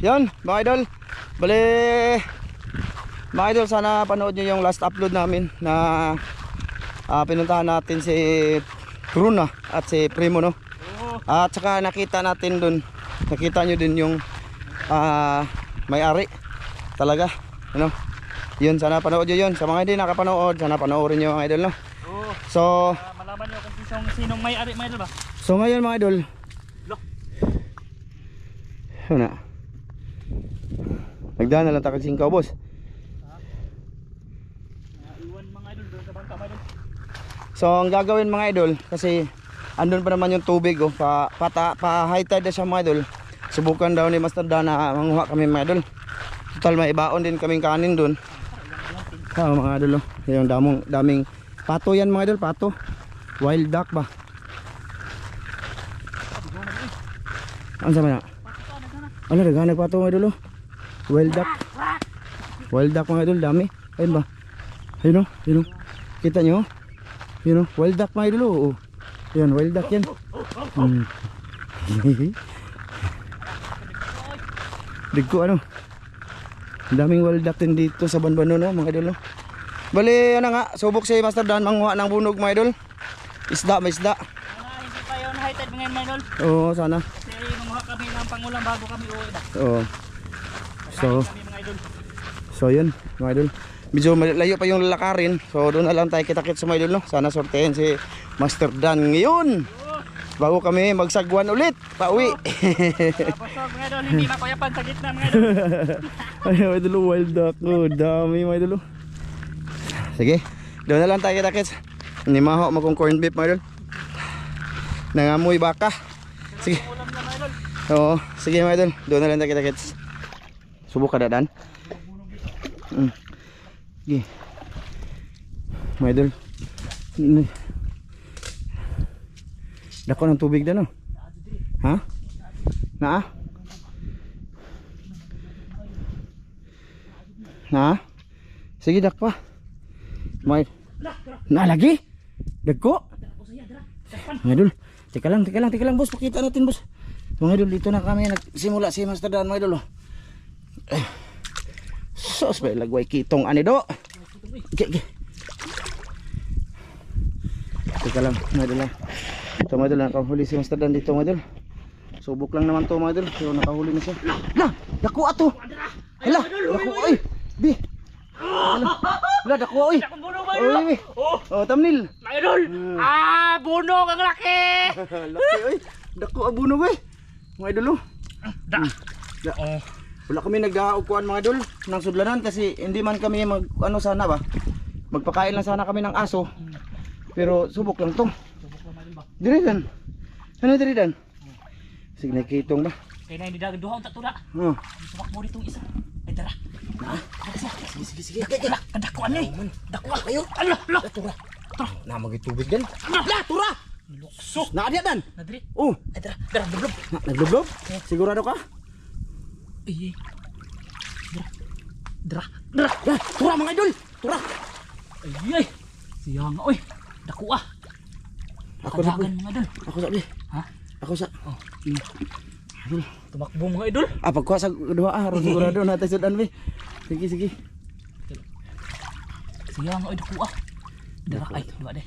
Yun mga idol, bali mga idol, sana panood nyo yung last upload namin na pinuntahan natin si Bruna at si Primo, no? At saka nakita natin dun, nakita nyo din yung may-ari talaga, ano? Yun, sana panood nyo yun. Sa mga hindi nakapanood, sana panoorin nyo mga idol, no? So malaman nyo kung sinong may-ari mga idol ba? so ngayon mga idol, yun na, nagdaan na lang takag singkaw, boss. Iwan mga idol doon sa bangka mga idol. So ang gagawin mga idol, kasi andun pa naman yung tubig, oh, pa high tide na siya mga idol. Subukan daw ni Master Dan na manguha kami mga idol. Total may ibaon din kaming kanin dun. Mga idol, oh, yung daming pato yan mga idol, pato. Wild duck ba? Ano sa mana? Ano, naghanap pato mga idol, oh. Wild duck. Wild duck mga idol, dami. Ayun ba? Ayun, oh, yun, oh. Kita nyo? Yun, oh, wild duck mga idol, oh. Yun, wild duck yan. Digko ano. Ang daming wild duck din dito sa Banbano, no, mga idol, no. Bali, ano nga, subok si Master Dan manguha ng bunog mga idol. Isda, may isda. Hindi pa yun high tide mga idol. Oo, sana. Kasi manguha kami ng pangulam bago kami uwi na. Oo. Kami mga idol. So yun, mga idol. Medyo malayo pa yung lalakarin. So doon na lang tayo kita-kits mga idol, no. Sana sortehin si Master Dan ngayon. Bago kami magsagwan ulit, pauwi. Pasok mga idol, hindi makuyapan sa gitna mga idol. Ay, mga idol, wild duck. Oh, dami mga idol. Sige, doon na lang tayo kita-kits. Hindi maho magkong corned beef mga idol. Nangamoy baka. Sige. Ulam na mga idol. Oo, sige mga idol, doon na lang tayo kita-kits. Subok ka dadan. Sige. Mga idol. Dako ng tubig dan, oh. Ha? Na? Na? Sige, dak pa. May na lagi? Dagko? Mga idol, teka lang boss, pakita natin boss. Mga idol, dito na kami nagsimula si Master Dan mga idol, oh. Sos ba lagway kitong anido? Okay. Teka lang mga idol, ito mga idol, nakahuli si Master Dan dito mga idol. Subok lang naman to mga idol, pero nakahuli na siya. La, dako ato. Hala, dako oy. Bi. Hala, dako oy. Oy. Oh, thumbnail. Mga idol, bunog ang laki. Laki oy. Dako abuno oy. Mga idol, oh. Wala kami nag-aukuan mga idol ng sudlanan kasi hindi man kami ano sana ba. Magpakain lang sana kami ng aso. Pero subok lang to. Diri dan. Ano diri dan? Sige nakitong ba? Kaya na hindi duha ang tatula. Oh. Sumakbo dito isa. Ay tara. Sige. Kadakuan eh. Dakuan kayo. Ala. Tura. Na magitubig dan. La tura. Lukso. Na dia dan. Nadri. Oh, Ay tara. Dara dublob. naglublob? Sigurado ka? Ay. Dara. Tura mga idol. Tura. Ay. Siya nga oy. Dakua. Ako sa Kadagan mga idol. Ako sa di. Ha? Ako sa. Oh. Tumakbo mga idol. Pagkuha sa dua aron sigurado natin sudan mi. Sige. Siya nga oy dakua. Dara ay dua deh.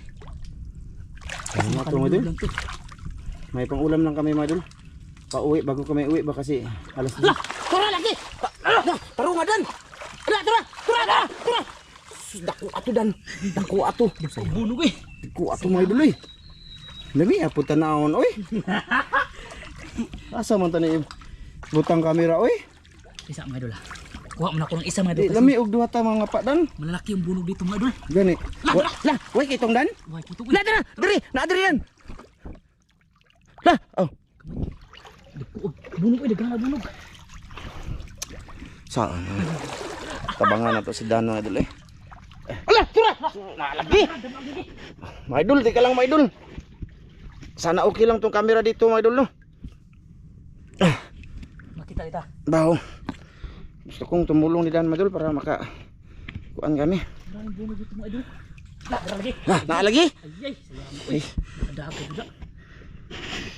Ano to mga idol? May pang-ulam lang kami mga idol. Pauwi bago kami uwi ba kasi alas 10. Tura lagi. Taro nga dan. Tura. Dako ato dan. Dako ato. Bunog eh. Dako ato mga idol. Lami apo tanaon oy. Asa man tani butang kamera oy. Isa mga idol. Kuha mo na ko ng isa mga idol. Lami og duha ta mga padan. Malalaki yung bunog dito mga idol. Gani. La, way kitong dan. Why puto La dara, diri yan. La, oh. Bunog eh, dagang na bunog. Saan? Tabangan na to si Dan mga idol eh. Ala, tura! Nalagi! Mga idol, teka lang mga idol. Sana okay lang tong camera dito mga idol, no? Makita dito. Baho. Gusto kong tumulong ni Dan mga idol para kuan kami. Maraming bunog dito mga idol. Dara lagi. Naalagi? Ay, sayang. Ada ako juga.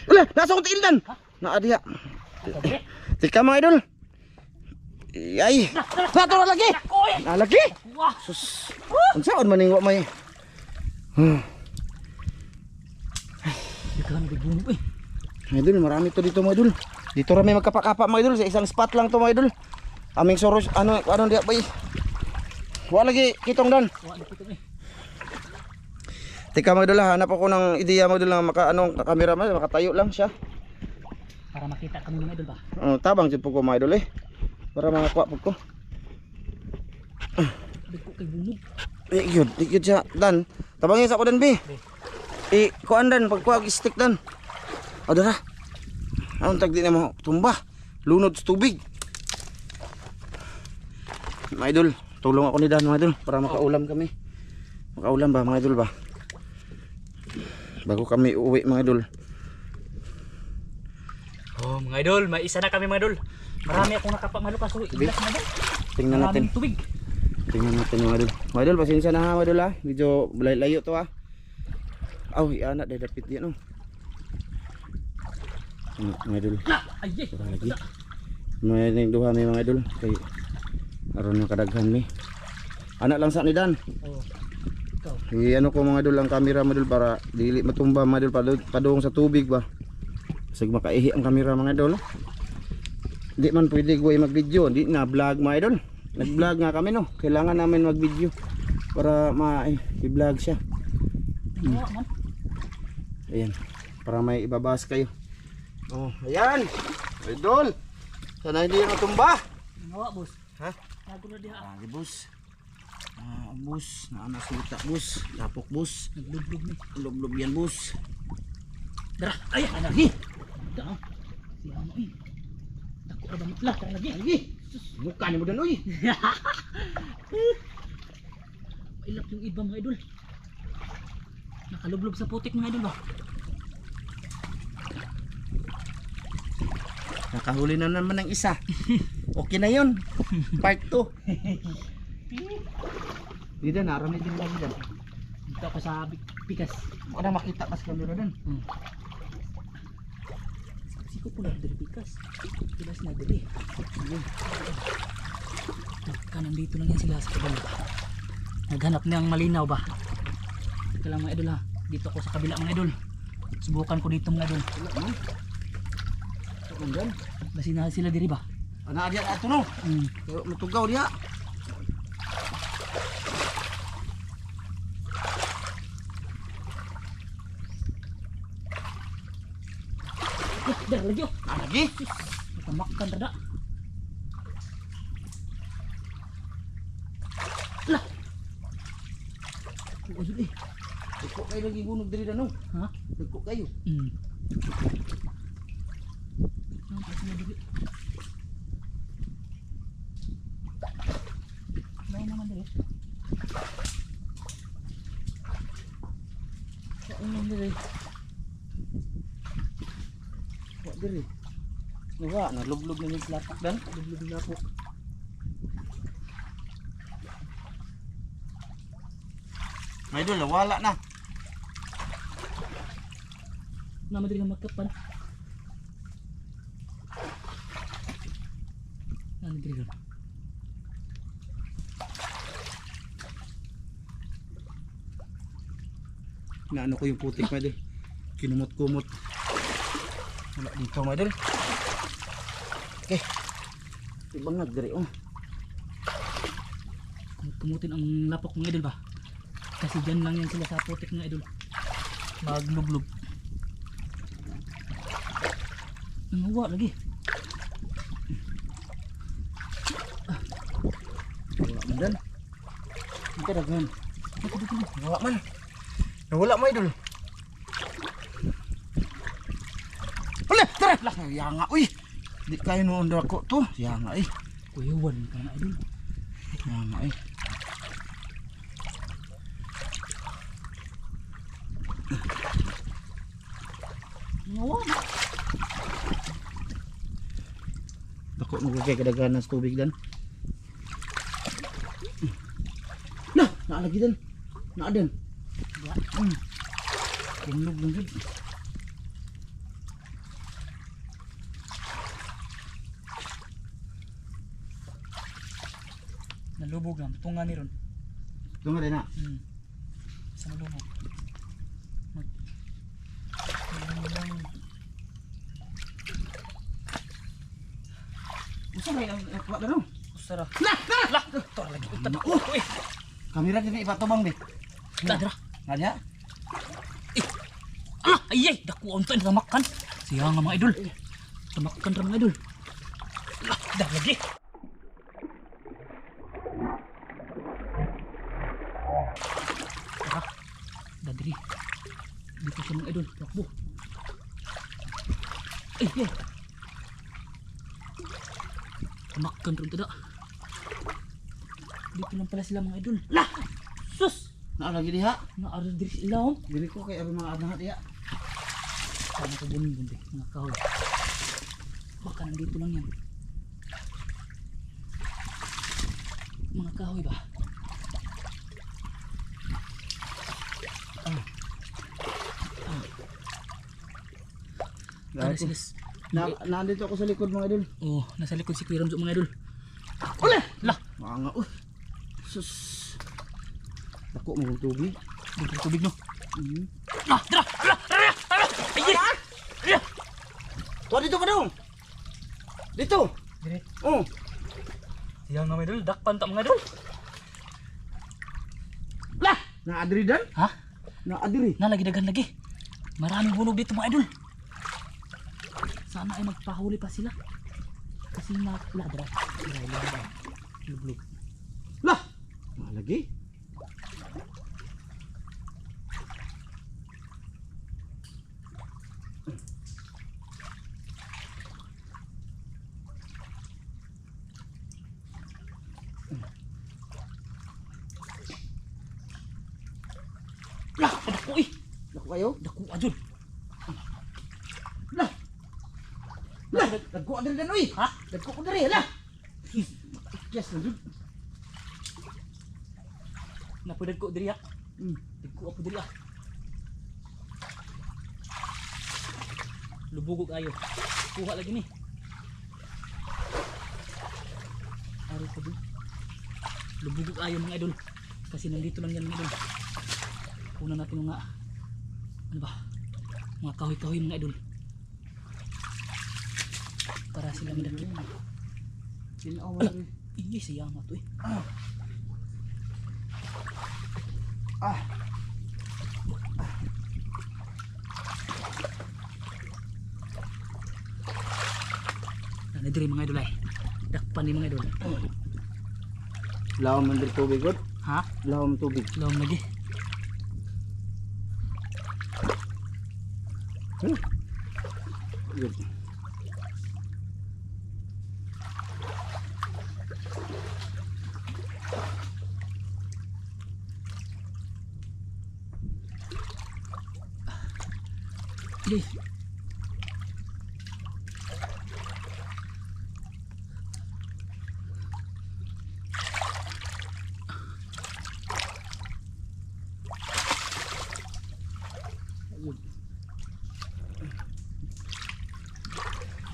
Ala, nasa kong tiil Dan! Naadiya. Tika mga idol. Ay! Nato na lagi! Oy! Nalagi! Wah! Sus! Ang saan man yung may... Ikaw na bigbunog eh. Mga idol, marami to dito mga idol. Dito rami magkapakapa mga idol. Sa isang spot lang to mga idol. Aming soros, ano diya ba eh. Wala lagi, kitong dan. Wah, nakitong eh. Tika mga idol, hanap ako ng ideya mga idol na kamera man, makatayo lang siya. Para makita kami mga idol ba? Tabang dyan po ko mga idol eh. Para makakuha po ko. Dagko kay bunog. Yun siya, dan. Tabangin sa ako dan, B. Kuan dan, pagkuha stick dan. O dara. Anong tag di na mo tumba. Lunod sa tubig. Mga idol, tulong ako ni Dan mga idol para makaulam kami. Makaulam ba mga idol ba? Bago kami uwi mga idol. Oh mga idol, may isa na kami mga idol. Marami akong nakapamalo kaso ilas na ba? Tingnan natin. Maraming tubig. Tingnan natin mga idol. Mga idol, pasensya na ha mga idol ha. Medyo layo to ha. Aw, anak dahil dapit yan oh. Mga idol. Ay, ay. Tara lagi. May nagduha may mga idol. Kay aron yung kadaghan mi. Anak lang sa ni Dan. Oh. Ikaw. Ano ko mga idol ang camera mga idol para dili matumba mga idol padung sa tubig ba. Sig makaihi ang camera mga idol. Di man pwede ko mag-video, di na vlog mga idol. Nag-vlog nga kami no. Kailangan namin mag-video para i-vlog siya. Tingnan man. Ayan, para may ibabas kayo. Oh, ayan. Idol. Sana hindi matumba. Tingnan boss. Ha? Tago na diha. Lagi bus. Bus, naanas luta bus, lapok bus, Naglublog ni. lublob yan bus. Dara, ay lagi. Daan. Si ano eh. Dako ra ba lah tara lagi. Lagi. Mukha ni mo dan oy. Ilap yung iba mga idol. Nakalublob sa putik mga idol ba? Nakahuli na naman ng isa. Okay na 'yon. Part 2. Dito narami din lang diyan. Dito ako sa pikas. Wala makita kas camera dan. Siko po na dali pikas. Pikas na dali. Ayun. Kanan dito lang yan sila sa kabila. Naghanap niyang malinaw ba? Teka lang mga idol ha. Dito ako sa kabila mga idol. Subukan ko dito mga idol. Wala man. Nandyan. Basinahan sila diri ba? Ana diyan ato no. Pero matugaw diha. Dar lagi oh. Lagi. Makan rada. Lah. Ayun eh. Deko kayo lagi bunog diri dan no. Ha? Deko kayo. Nampak sila diri. Lain naman diri. Lain naman diri. Wa diri. Wa na lublog na ni lapak dan. Lublog na ako. May idol wala na. Nama diri nga magkapan. Ano diri ka? Naano ko yung putik mga idol. Kinumot-kumot. Wala dito mga idol. Okay. Ibangag diri oh. Kumutin ang lapok ng idol ba? Kasi dyan lang yan sila sa putik ng idol. Maglublog. Nangawa lagi. Wala man dan. Ang kadaghan. Ako dito na. Wala man. Nawala mga idol. Wala, tara. Lah, yanga uy. Di kayo noon ako to. Yanga eh. Kuyawan ka na idol. Yanga eh. Nangawa na. Dako nagkakay kadaghan sa tubig dan. Nah, naalagi dan. Naadan. Ya. Kumlog lang yun. Nalubog na, tunga ni ron. Tunga din na. Sa nalubog. Usa ba yung nakuha na no? Usara. Lah! Ito lagi. Ito na. Oh, eh. Kamera din ipatubang di. Dadra. Nga niya? Ayay! Daku ang tayo namakan. Siya nga mga idol. Namakan ra mga idol. Dah lagi. Tara. Dadri. Dito siya mga idol. Takbo. Ay! Namakan rin tada. Dito lang pala sila mga idol. Lah! Sus! Lagi diha. Naaral diri sa ilaw. Dili ko kay abi mga anak diha. Sana ko bundi mga kahoy. Baka nandito lang yan. Mga kahoy ba? Kada silis. Nandito ako sa likod mga idol. Oh, nasa likod si Kuya Ramzo mga idol. Ula! Lah! Mga sus. Dako mo tubig. Biglang tubig no. Ah! Dara! Ay! Tuwa dito ka daw. Dito. Dire. Oh. Siya nga mga idol. Dakpan ta mga idol. Lah! Naadiri dan? Ha? Naadiri. Lagi dagan lagi. Maraming bunog dito mga idol. Sana ay magpahuli pa sila. Kasi nakladra. Lublog. Lah! Lagi. Lah! Dako eh! Dako kayo? Dako adun. Lah! Lah! Dako adiri dan oi. Ha? Dako ko diri lah. Yes na jud. Napudag ko diri ah. Dagko ako diri ah. Lubugog ayo. Kuha lagi ni. Ari ko din. Lubugog ayo mga idol. Kasi nandito lang yan mga idol. Una natin mga ano ba? Mga kahoy-kahoy mga idol. Para sila midagkit. Sinaw mo rin. Iya siya nga to eh. Ano diri mga idol ay. Dakpan ni mga idol. Lawan man diri tubig god. Ha? Lawan tubig. Lawom lagi. Good. Sige.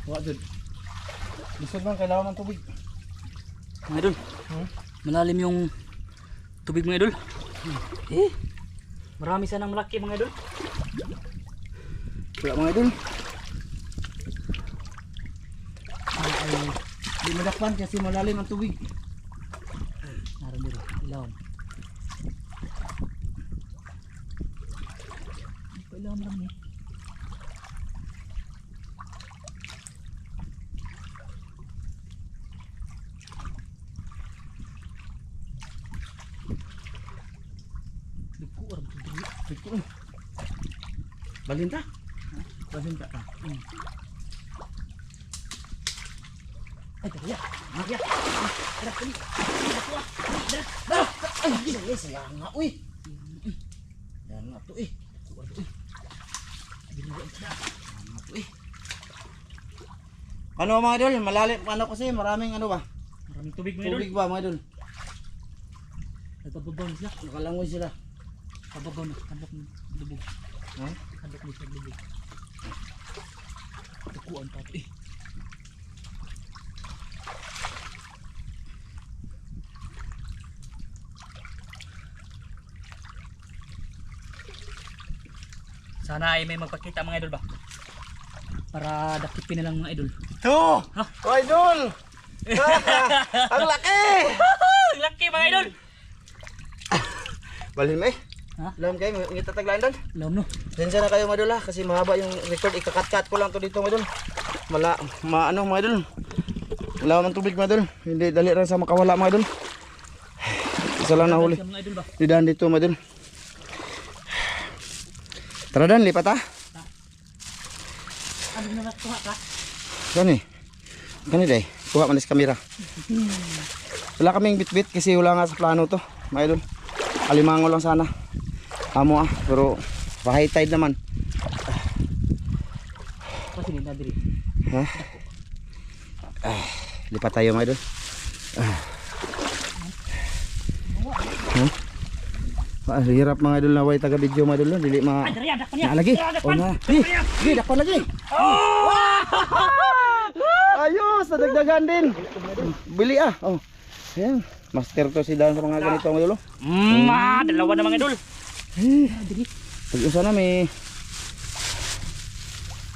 Wa jud. Bisod man kailangan ng tubig. Mga idol. Malalim yung tubig mga idol. Eh. Marami sanang malaki mga idol. Wala mga idol. Ay, Di madakpan kasi malalim ang tubig. naroon dito. Ilawom. Ilawom lang eh. Diko orang tu dulu. Dito. Balinta? Balinta ka. Ay, tara ya. Ya. Tara kali. Ay, sige, sayang nga, uy. Yan nga to eh. Kuat tu. Binuan tada. Yan nga to eh. Ano mga idol, malalim, ano kasi maraming ano ba? Maraming tubig mga idol. Tubig ba mga idol? Nagpababaw na sila. Nakalangoy sila. Pababaw na. Kadlok ng lubog. Ha? Kadlok ni sa lubog. Tukuan pa ito eh. Sana ay may magpakita mga idol ba? Para dakipin na lang mga idol. Ito! Ha? Oh, idol! Ang laki! Laki mga idol! Balhin mo eh. Ha? Alam kayo, may tataglaan doon. Alam no. Sensya na kayo mga idol ha, kasi mahaba yung record. Ikakat-kat ko lang to dito mga idol. Ano mga idol. Wala ng tubig mga idol. Hindi dali rin sa makawala mga idol. Isa lang nahuli. Mga idol ba? Didahan dito mga idol. Tara Dan, lipat ha. Ano na nakuha ka? Gani. Gani day. Kuha man sa kamera. Wala kaming bit-bit kasi wala nga sa plano to mga idol. Alimango lang sana. Amo pero high tide naman. Kasi nila diri. Ha? Lipat tayo mga idol. Hirap mga idol na way taga video mga idol. Dili ma. Ay, diri adak pa niya. Na lagi. O na. Di dakpan lagi. Ayos, nadagdagan din. Bili Oh. Ayan. Master to si Dan sa mga ganito mga idol. Dalawa na mga idol. Diri. Pag-usa na may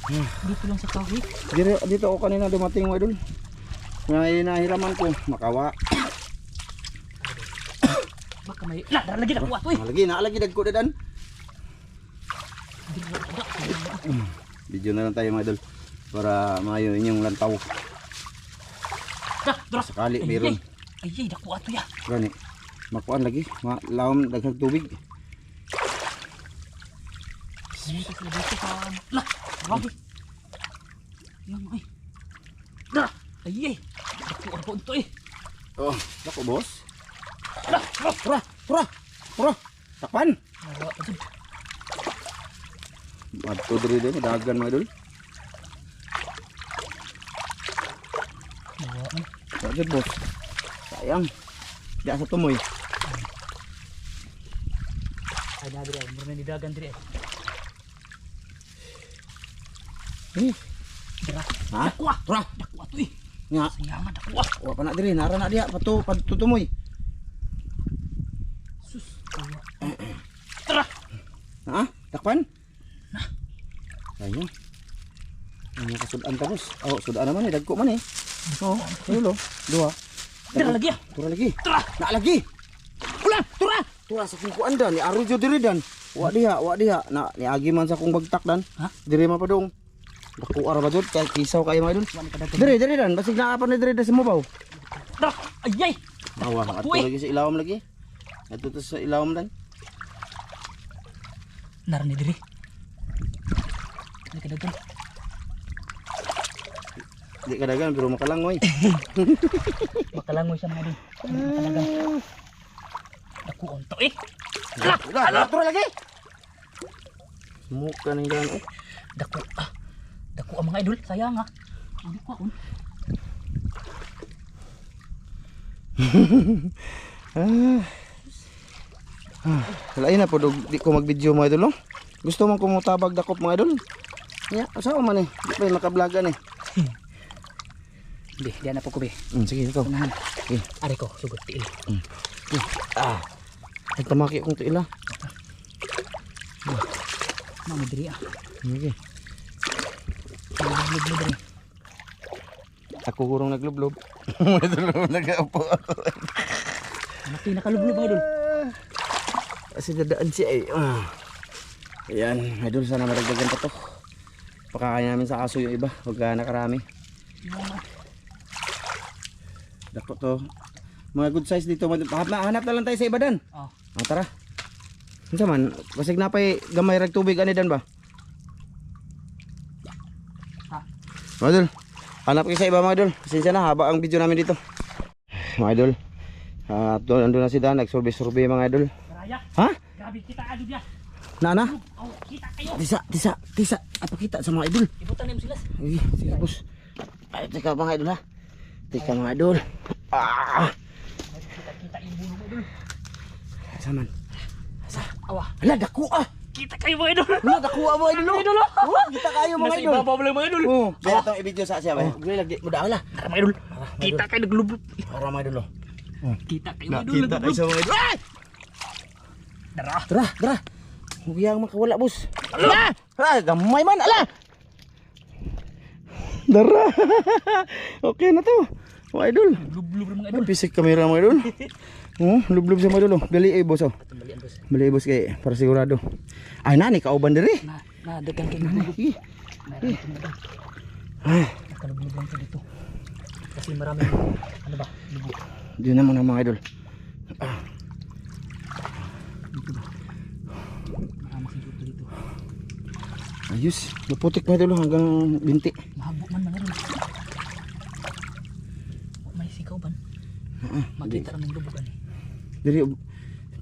Dito lang sa kahoy. dito ako kanina dumating mga idol. Nahiraman ko makawa. Baka may dara lagi nakuha to eh. Nalagi dagko dadan. Video na lang tayo mga idol para maayo inyong lantaw. Dara. Sakali mayroon. Ay, nakuha to ya. Gani. Makuan lagi, malawom daghang tubig. Dito sila dito sa lah. Grabe. Yan ay. Dara. Ay. Nakuha ko ito eh. Oh, dako boss. Dara. Pura. Takpan. Nakuha ko dito. Madto diri din dagan mga idol. Nakuha man. Sakit boss. Sayang. Di sa tumoy. Ay, na diri. Muna ni dagan diri. Dara. Ha? Nakuha. Pura. Nakuha to eh. Nga. Sayangan nakuha. Wa pa na diri, nara na diha patu tumoy. Sus. Dara. Ha? Takpan? Sayang. Ano kasudan ta boss? Oh, sudan naman eh, dagko man eh. Oh, tulo. Dua. Dara lagi ah. Tura lagi. Dara. Na lagi. Ulan. Dara. Tura sa kung kuan dan, ni Aru jo diri dan. Wa diha. Na ni agi man sa kung bagtak dan. Ha? Diri man pa dong. Dako ara ba jud kay kisaw kayo mga idol. Wani ka dagan. Diri dan, basig naa pa ni diri sa mobaw. Dara. Ay. Awa, ato Uy. lagi sa ilawom lagi. Ato to sa ilawom dan. Narani diri. Wani ka dagan. Di kadagan pero makalangoy. Makalangoy siya mga idol. Makalagang. Dako onto eh. Tura lagi. Muka ning gan oh. Dako ang mga idol. Sayang ha. Ano ko on? Lain na po di ko mag-video mga idol no. Gusto man ko mutabag dakop mga idol. Ya, asawa man eh. Di pa makablagan eh. Be, diyan na po ko be. Sige ito. Unahan. Okay. Ari ko sugot tiil. Ay tamaki kong tuila. Mami diri ah. Okay. Naglublog mo diri. Ako kurang naglublob. Nag-apo ako. Mati nakalublob mga idol. Kasi dadaan siya eh. Ayan, idol sana maragdagan pa to. Pakakain namin sa aso yung iba. Huwag nakarami. Dako to. Mga good size dito. Hanap na lang tayo sa iba dan. Oh. Tara. Ano man? Basig na pa'y gamay rag tubig ani dan ba? Ha? Mga idol. Hanap kayo sa iba mga idol. Pasensya na haba ang video namin dito. Mga idol. Doon na si Dan. Nag-survey mga idol. Raya. Ha? Grabe kita adyo dia. Na? Oh, kita kayo. Tisa. Apa kita sa mga idol? Ibutan niyo sila. Sige bos. Ay, teka mga idol ha. Teka mga idol. Kita yung bulo mo idol. Saman. Awa. Hala, dako Kita kayo mga idol. Hala, dako mga idol. Idol. Kita kayo mga Nasa idol. ibabaw lang mga idol. Oh, kaya itong i-video sa siya ba? Gue lagi muda ala. Tara mga idol. Kita kayo naglublob. Para mga idol. Kita kayo mga idol. Kita kayo sa mga idol. Ay! Dara. Tara. Huyang makawala, boss. Ala! Ah, gamay man, ala! Dara! Okay na to. Mga idol. Lub-lub mga idol. Pisik kamera mga idol. Oh, lub-lub sa mga idol. Bali boss oh. Balian boss. Bali boss kay para sigurado. Ay nani kauban diri. Na dagan kay lubog. Ay, Nakalubog lang to dito. Kasi marami ano ba? Lubog. di naman ang mga idol. Marami siguro dito. Ayos, naputik mga idol hanggang binti. Mahabo man mga idol. May sikaw ban. Makita ra ng lubugan eh. Diri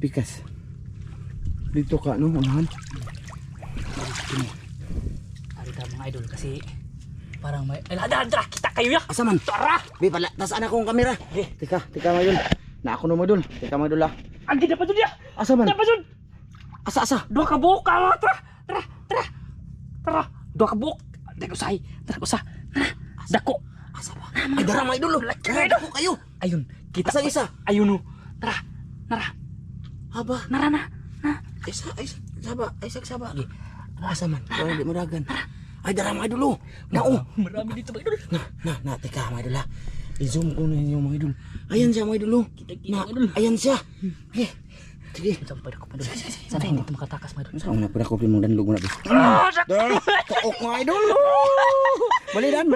pikas. Dito ka no, unahan. Ari ta mga idol kasi parang may dara kita kayo ya. Asa man? Tara. Bi pala, tasaan akong kamera. Tika mga idol. Na ako no mga idol. Tika mga idol ah. Andi na pa jud ya. Asa man? Na pa jud. Asa? Dua ka buok ka. Tara. Dua ka buok. Dako say. Dako sa. Dako. Asa ba? Ay dara mga idol. Dako kayo. Ayun, kita Asa isa? ayun oh. Tara. Nara. Haba. Nara na. Isa saba. Saba. Sige. Asa man? Wala di madagan. Ay dara mga idol. Nao. Marami dito mga idol. Na, teka mga idol ha. I-zoom ko na yung mga idol. Ayan siya mga idol. Kita-kita, Na, mga idol. ayan siya. Sige. Sampai ako mga idol. Sana hindi ito makatakas mga idol. Saan na pala ko primong danlog mo na bis. Taok mga idol. Bali dan,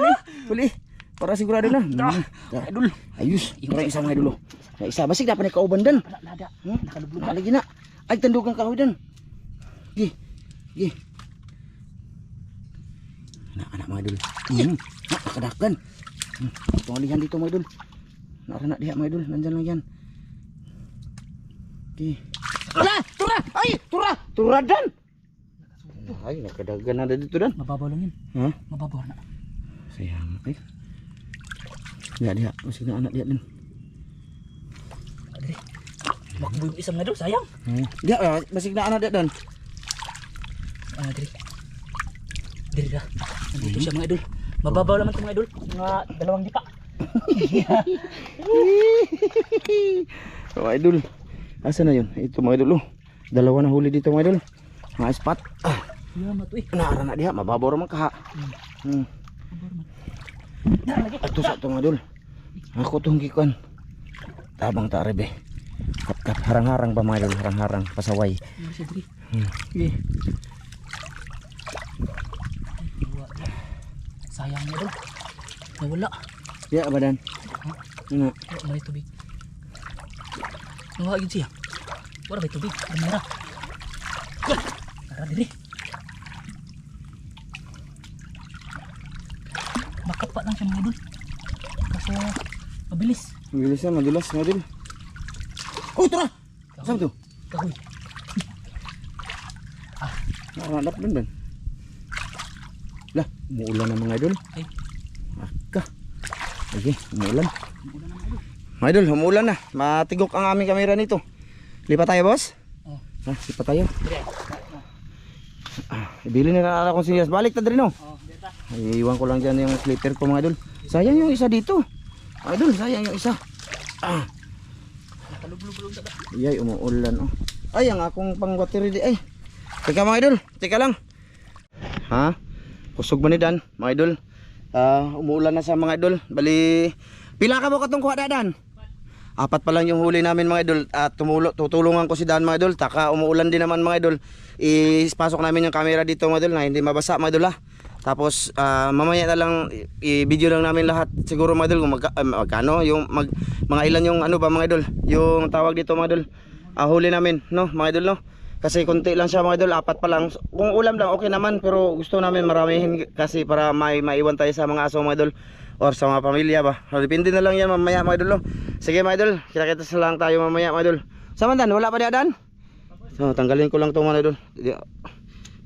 bali. Para sigurado na. Idol. Ayos. Para isa mga idol. Na isa basig dapat ni kauban dan. Nada. Nakalublo na lagi na. Ay tandog ang kahoy dan. Gi. Anak mga idol. Nakadakan. Tunggalihan dito mga idol. Narana diha mga idol. Nandyan lang yan. Gi. Ala! Tura! Ay! Tura dan! Ay, nakadagan na dito dan. Mababaw lang yun. Ha? Mababaw na. Sayang. Ay. Diha. Masig na anak diha din. Adri. Makbo yung isang mga idol. Sayang. Diha. Masig na anak diha dan. Adri. Diri ra. Nandito siya mga idol. Mababaw naman ito mga idol. Mga dalawang dipa. Mga idol. Asa na yun? Ito mga idol. Dalawa na huli dito mga idol. Mga spot. Salamat uy. Naara na diha. Mababaw raman ka ha. Ato sa itong idol. Ako itong gikuan. Tabang taarebe. Kap harang-harang ba mga idol? Harang-harang. Pasaway. Ano siya Dri? Sayang niya idol. Nawala. Diha ba dan? Ano? May tubig. Nawala yun siya. Wala may tubig. Kamera. Tara diri. Makapa lang siya mga idol. Kasi mabilis. Mabilis yan. Madulas mga idol. Oh tara! Saan ito? Kahoy. Nakahanap din dan. Lah, umuulan na mga idol. Ay. Aka. Sige, umuulan. Mga idol, umuulan na. Matigok ang aming kamera nito. Lipat tayo, boss? Oh. Lipat tayo. Ibili na lang akong sinyas. Balik ta din, no? Oh, dito. Iiwan ko lang dyan yung slipper ko, mga idol. Sayang yung isa dito. Mga idol, sayang yung isa. Nakalublog-log na ba? Iyay, umuulan, oh. Ay, ang akong pang-battery di. Ay. Teka, mga idol. Teka lang. Ha? Kusog ba ni Dan, mga idol? Umuulan na sa mga idol. Bali, pila ka mo katong kuha dadan? 4 pa lang yung huli namin mga idol. At tutulungan ko si Dan mga idol. Taka umuulan din naman mga idol. Ipasok namin yung camera dito mga idol na hindi mabasa mga idol ha. Tapos mamaya na lang i-video lang namin lahat. Siguro mga idol kung magkano yung mga ilan yung ano ba mga idol. Yung tawag dito mga idol. Huli namin no mga idol no. Kasi konti lang siya mga idol, 4 pa lang. Kung ulam lang okay naman, pero gusto namin maramihin kasi para maiwan tayo sa mga aso mga idol or sa mga pamilya ba. So, depende na lang yan mamaya mga idol. No? Sige mga idol, kita-kita sa lang tayo mamaya mga idol. Samantan, wala pa di adan? So, tanggalin ko lang itong mga idol.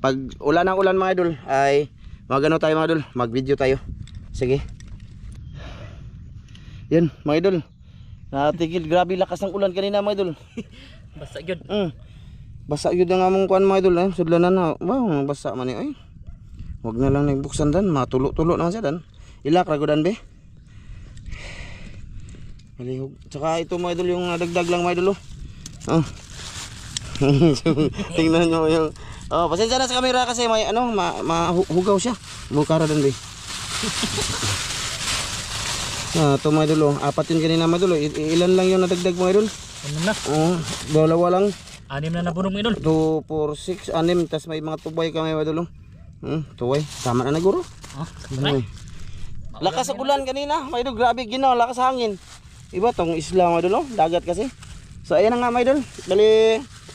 Pag ulan ng ulan mga idol, ay magano tayo mga idol, mag-video tayo. Sige. Yan mga idol. Natigil, grabe lakas ng ulan kanina mga idol. Basta yun. Basa yun nga mong kuan mga idol eh. Sudlanan na. Wow, basa man eh. Ay. Huwag na lang nagbuksan dan. Matulo-tulo na siya dan. Ilak rago dan be. Malihog. Tsaka ito mga idol yung dagdag lang mga idol oh. Tingnan nyo yung Oh, pasensya na sa camera kasi may ano, mahugaw siya. Bukara din, be. Ito mga idol, oh. 4 yun kanina mga idol. Ilan lang yung nadagdag mga idol? Ano na? Dalawa lang. 6 na nabunog mga idol. 2, 4, 6, 6. Tapos may mga tubay kami mga idol. Tubay. Tama na naguro. Sabay. Lakas sa ulan kanina. Mga idol, grabe ginaw. Lakas sa hangin. Iba tong isla mga idol, oh. Dagat kasi. So ayan na nga mga idol. Dali,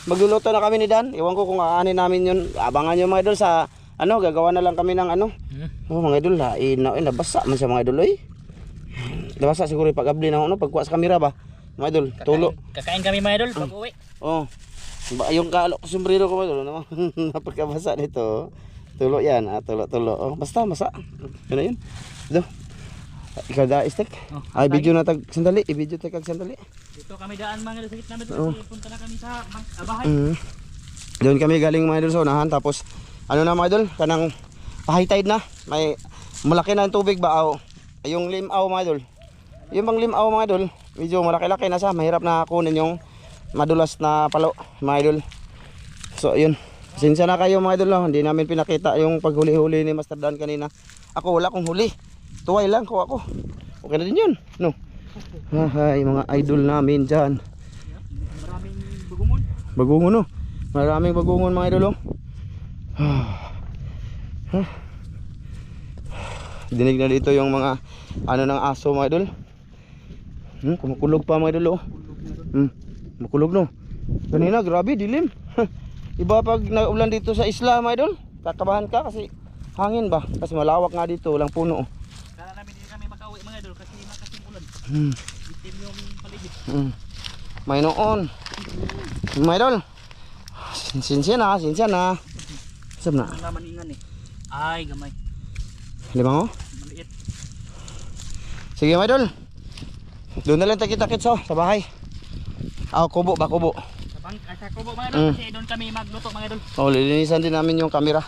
magluluto na kami ni Dan. Iwan ko kung aanin namin yun. Abangan nyo mga idol sa ano, gagawa na lang kami ng ano. Mga idol, nabasa man siya mga idol, oy. Nabasa siguro yung pag-abli na ano, pagkuha sa kamera ba. Mga idol, tulo. Kakain kami mga idol pag uwi. Oh. Yung sombrero ko mga idol, ano? Napagkabasa nito. Tulo yan, tulo. Oh, basta masa. Ano yun? Ito. Ikaw da istek. Ay video na tag sandali, i-video tag sandali. Dito kami daan mga idol sa gitna nito kasi punta na kami sa bahay. Doon kami galing mga idol sa unahan, tapos ano na mga idol, kanang high tide na. May malaki na yung tubig ba? Yung limaw mga idol. Yung bang limaw mga idol, medyo malaki-laki na siya, mahirap na kunin yung madulas na palo mga idol. So yun, sinsya na kayo mga idol, hindi namin pinakita yung paghuli-huli ni Master Dan kanina. Ako wala akong huli, tuway lang ko ako. Okay na din yun, no? Hay, mga idol namin dyan. Maraming bagungon. Bagungon, no? Maraming bagungon mga idol, oh. Dinig na dito yung mga ano ng aso mga idol. Kumukulog pa mga idol, oh. Makulog, no? Kanina grabe dilim. Iba pag naulan dito sa isla mga idol, kakabahan ka kasi hangin ba, kasi malawak nga dito, walang puno, oh. Kala namin hindi kami makauwi mga idol kasi makasing ulan. Itim yung paligid. May noon mga idol. Sinsya na. Sab na. Ang laman ingan eh. Ay gamay. Limang, oh. Maliit. Sige mga idol, doon na lang takit-takit sa bahay. Kubo. Sa kubo mga idol kasi doon kami magluto mga idol. Lilinisan din namin yung camera.